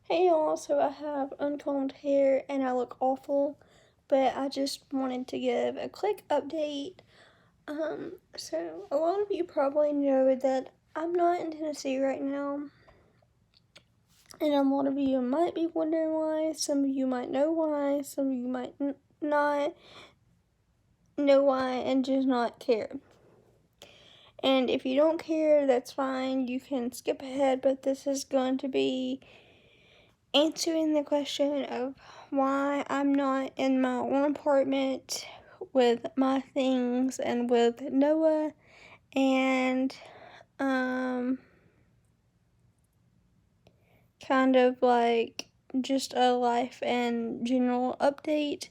Hey y'all, so I have uncombed hair and I look awful, but I just wanted to give a quick update. So a lot of you probably know that I'm not in Tennessee right now, and a lot of you might be wondering why, some of you might know why, some of you might not know why, and just not care. And if you don't care, that's fine, you can skip ahead, but this is going to be answering the question of why I'm not in my own apartment with my things and with Noah, and kind of like just a life and general update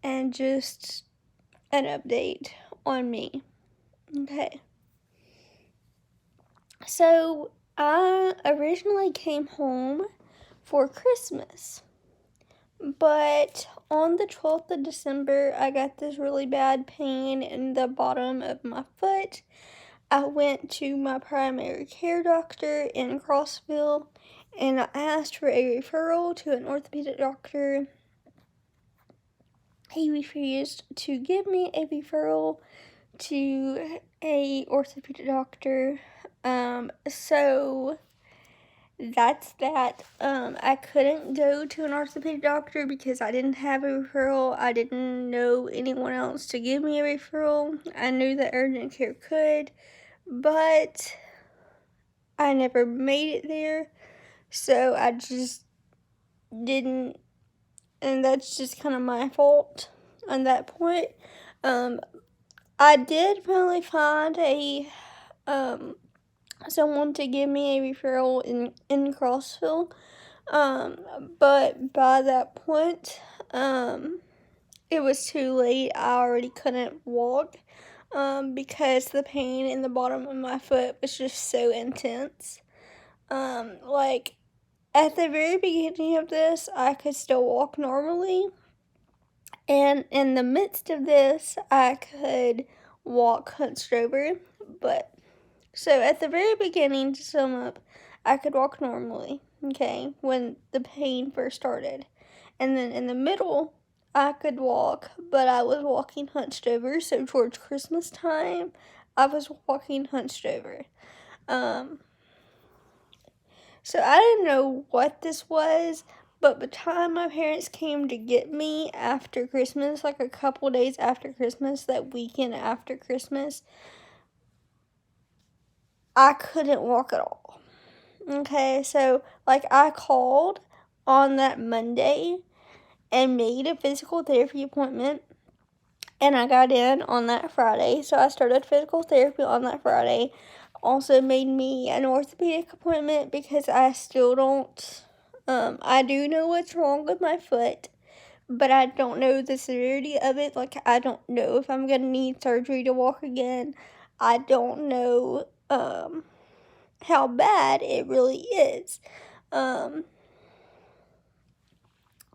and just an update on me. Okay. So I originally came home for Christmas. But on the 12th of December, I got this really bad pain in the bottom of my foot. I went to my primary care doctor in Crossville and I asked for a referral to an orthopedic doctor. He refused to give me a referral to a orthopedic doctor. So that's that. I couldn't go to an orthopedic doctor because I didn't have a referral. I didn't know anyone else to give me a referral. I knew that urgent care could, but I never made it there. So I just didn't, and that's just kind of my fault on that point. I did finally find a someone to give me a referral in Crossville. But by that point, it was too late. I already couldn't walk, because the pain in the bottom of my foot was just so intense. Like, at the very beginning of this, I could still walk normally, and in the midst of this, I could walk hunched over, so at the very beginning, to sum up, I could walk normally, okay, when the pain first started. And then in the middle, I could walk, but I was walking hunched over, so towards Christmas time, I was walking hunched over. So I didn't know what this was, but by the time my parents came to get me after Christmas, like a couple days after Christmas, that weekend after Christmas, I couldn't walk at all. Okay, so like I called on that Monday and made a physical therapy appointment, and I got in on that Friday. So I started physical therapy on that Friday. Also made me an orthopedic appointment because I still don't, I do know what's wrong with my foot, but I don't know the severity of it. Like, I don't know if I'm gonna need surgery to walk again. I don't know, how bad it really is.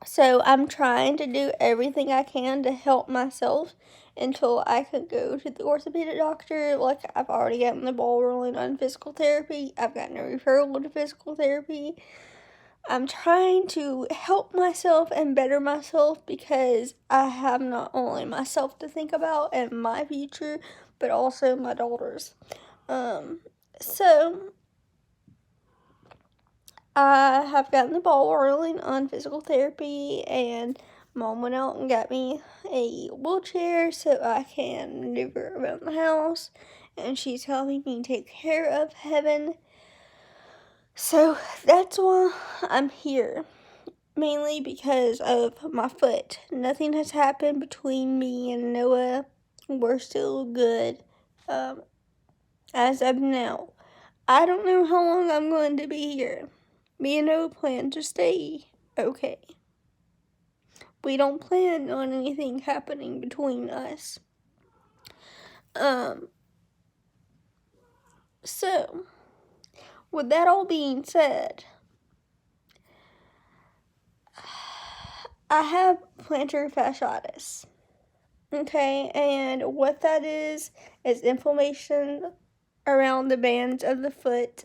So I'm trying to do everything I can to help myself until I could go to the orthopedic doctor. Like, I've already gotten the ball rolling on physical therapy. I've gotten a referral to physical therapy. I'm trying to help myself and better myself because I have not only myself to think about and my future, but also my daughters. So I have gotten the ball rolling on physical therapy, and Mom went out and got me a wheelchair so I can maneuver around the house, and she's helping me take care of Heaven. So that's why I'm here, mainly because of my foot. Nothing has happened between me and Noah. We're still good, as of now. I don't know how long I'm going to be here. Me and Noah plan to stay okay. We don't plan on anything happening between us. So, with that all being said, I have plantar fasciitis. Okay, and what that is inflammation around the bands of the foot,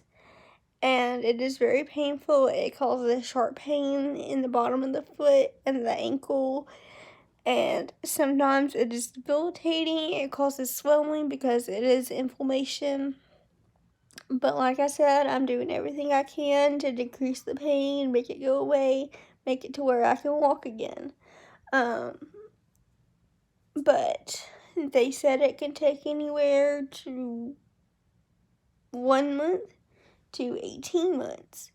and it is very painful. It causes a sharp pain in the bottom of the foot and the ankle, and sometimes it is debilitating. It causes swelling because it is inflammation. But like I said, I'm doing everything I can to decrease the pain, make it go away, make it to where I can walk again. But they said it can take anywhere to 1 month to 18 months.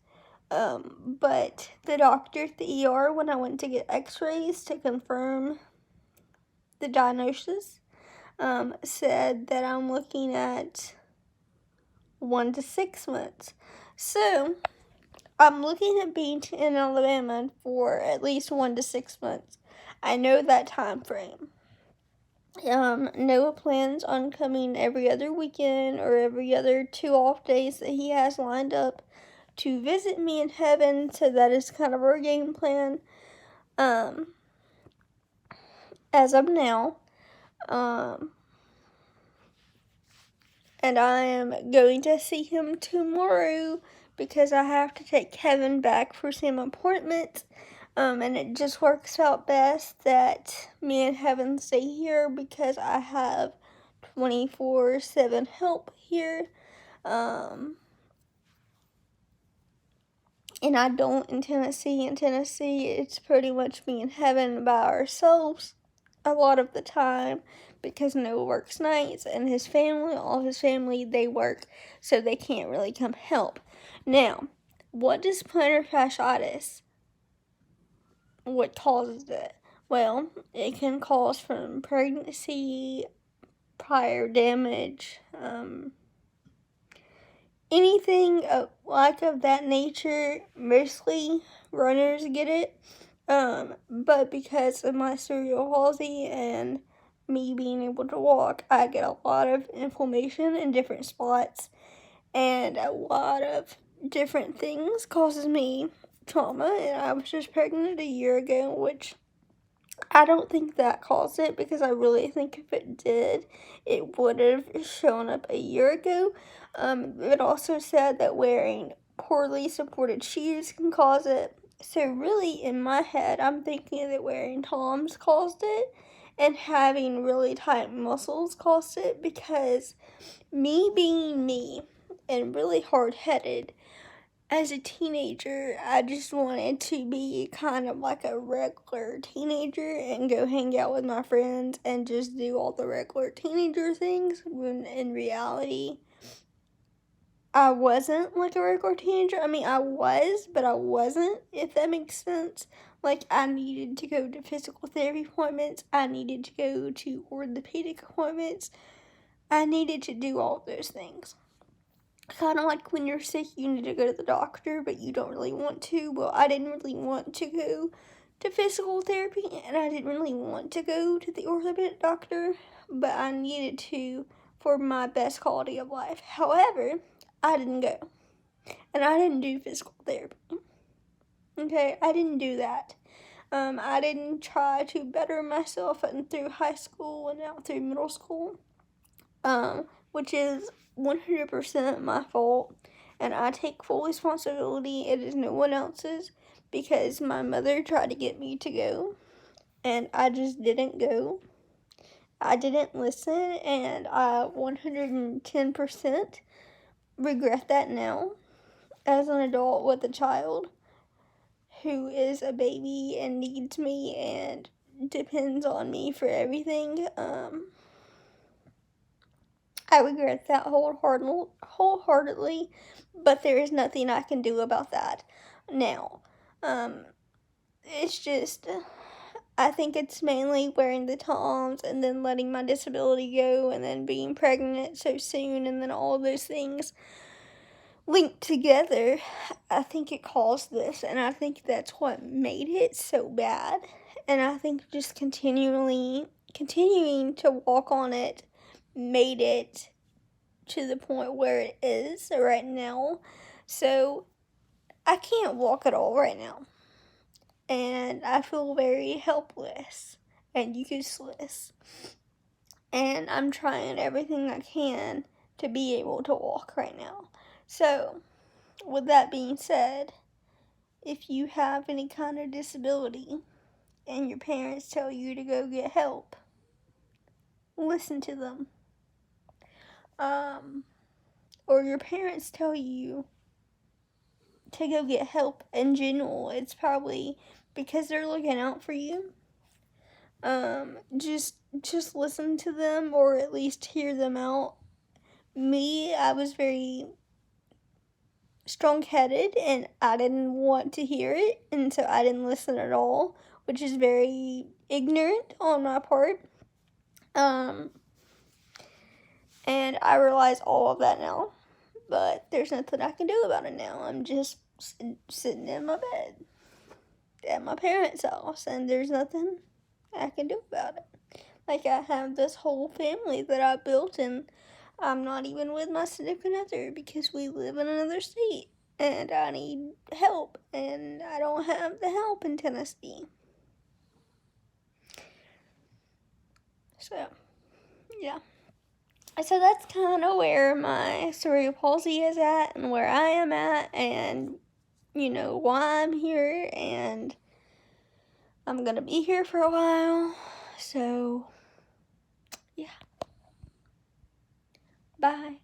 But the doctor at the ER, when I went to get x-rays to confirm the diagnosis, said that I'm looking at 1 to 6 months. So, I'm looking at being in Alabama for at least 1 to 6 months. I know that time frame. Noah plans on coming every other weekend or every other 2 off days that he has lined up to visit me in heaven, so that is kind of our game plan. As of now. And I am going to see him tomorrow because I have to take Kevin back for some appointments. And it just works out best that me and Heaven stay here because I have 24/7 help here. And I don't in Tennessee. In Tennessee, it's pretty much me and Heaven by ourselves a lot of the time because Noah works nights and his family, all his family, they work, so they can't really come help. Now, what is plantar fasciitis? What causes it? Well, it can cause from pregnancy, prior damage, anything like of that nature. Mostly runners get it, but because of my cerebral palsy and me being able to walk, I get a lot of inflammation in different spots, and a lot of different things causes me trauma. And I was just pregnant a year ago, which I don't think that caused it, because I really think if it did, it would have shown up a year ago. It also said that wearing poorly supported shoes can cause it. So really, in my head, I'm thinking that wearing Toms caused it, and having really tight muscles caused it, because me being me and really hard-headed, as a teenager, I just wanted to be kind of like a regular teenager and go hang out with my friends and just do all the regular teenager things, when in reality, I wasn't like a regular teenager. I mean, I was, but I wasn't, if that makes sense. Like, I needed to go to physical therapy appointments. I needed to go to orthopedic appointments. I needed to do all those things. Kind of like when you're sick, you need to go to the doctor, but you don't really want to. Well, I didn't really want to go to physical therapy, and I didn't really want to go to the orthopedic doctor, but I needed to for my best quality of life. However, I didn't go, and I didn't do physical therapy. Okay, I didn't do that. I didn't try to better myself through high school and out through middle school, which is 100% my fault, and I take full responsibility. It is no one else's, because my mother tried to get me to go, and I just didn't go. I didn't listen, and I 110% regret that now, as an adult with a child who is a baby and needs me and depends on me for everything. I regret that wholeheartedly, but there is nothing I can do about that now. It's just, I think it's mainly wearing the Toms and then letting my disability go and then being pregnant so soon and then all those things linked together. I think it caused this, and I think that's what made it so bad. And I think just continuing to walk on it made it to the point where it is right now. So I can't walk at all right now, and I feel very helpless and useless, and I'm trying everything I can to be able to walk right now. So with that being said, if you have any kind of disability and your parents tell you to go get help, listen to them. Or your parents tell you to go get help in general, it's probably because they're looking out for you. Just listen to them, or at least hear them out. Me, I was very strong-headed and I didn't want to hear it, and so I didn't listen at all, which is very ignorant on my part. And I realize all of that now, but there's nothing I can do about it now. I'm just sitting in my bed at my parents' house, and there's nothing I can do about it. Like, I have this whole family that I built, and I'm not even with my significant other because we live in another state, and I need help, and I don't have the help in Tennessee. So, yeah. So that's kind of where my cerebral palsy is at, and where I am at, and, why I'm here, and I'm gonna be here for a while. So, yeah. Bye.